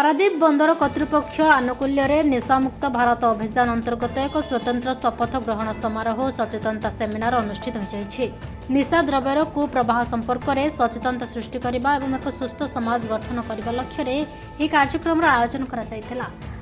पारादीप बंदर कर्तृपक्ष आनुकूल्य निशामुक्त भारत अभियान अंतर्गत एक स्वतंत्र शपथ ग्रहण समारोह सचेतनता सेमिनार अनुष्ठित हो निशा द्रव्यर कुप्रवाह संपर्क में सचेतनता सृष्टि करने और एक सुस्थ समाज गठन करने लक्ष्य यह कार्यक्रम आयोजन कर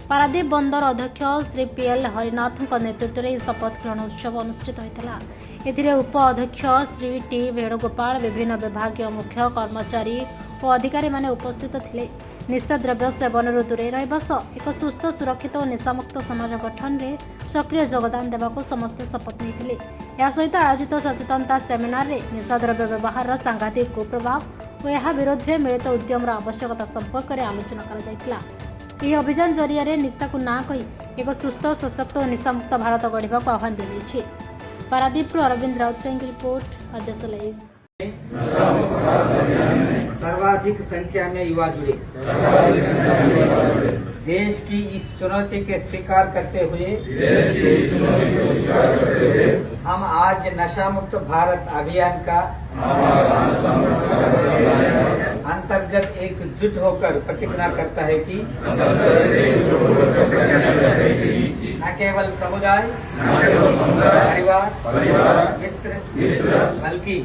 पारादीप बंदर अध्यक्ष श्री पीएल हरिनाथ नेतृत्व में शपथ ग्रहण उत्सव अनुष्ठित होता है। उप अध्यक्ष श्री टी वेणुगोपाल विभिन्न विभागीय मुख्य कर्मचारी और अधिकारी माने उपस्थित थे। निशा द्रव्य सेवन दूरे रहिबा सह एक सुस्थ सुरक्षित और निशामुक्त समाज गठन में सक्रिय योगदान देवाक समस्ते शपथ नहीं या सहित आयोजित सचेतनता सेमिनार रे निशा द्रव्य व्यवहार सांघातिक कुप्रभाव और यह विरोध में मिलित उद्यम आवश्यकता संपर्क में आलोचना करा। यह अभियान जरिया निशा को ना कही एक सुस्थ सशक्त और निशामुक्त भारत गढ़ा आह्वान दी। पारादीप अरविंद राउत की रिपोर्ट आदेश लाइव। सर्वाधिक संख्या में युवा जुड़े। देश की इस चुनौती के स्वीकार करते हुए हम आज नशा मुक्त भारत अभियान का अंतर्गत एकजुट होकर प्रतिज्ञा करता है कि न केवल समुदाय परिवार मित्र बल्कि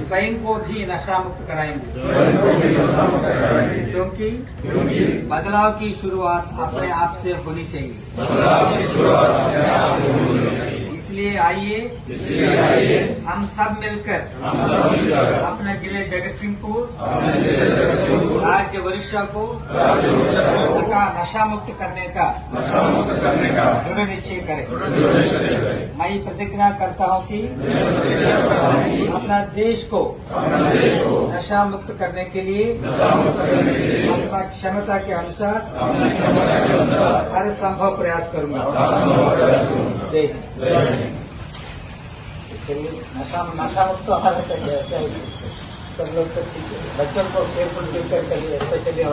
स्वयं को भी नशा मुक्त कराएंगे, क्योंकि बदलाव की शुरुआत अपने आप से होनी चाहिए। इसलिए आइए हम सब मिलकर अपने जिले जगतसिंहपुर राज्य वरिष्ठा को नशा मुक्त करने का दृढ़ निश्चय करें। मैं प्रतिज्ञा करता हूं कि अपना देश को नशा मुक्त करने के लिए अपना क्षमता के अनुसार हर संभव प्रयास करूंगा। जय हिंद। नशा मुक्त भारत चाहिए सब लोग तो ठीक है। बच्चों को केयरफुल टीचर करिए, स्पेशली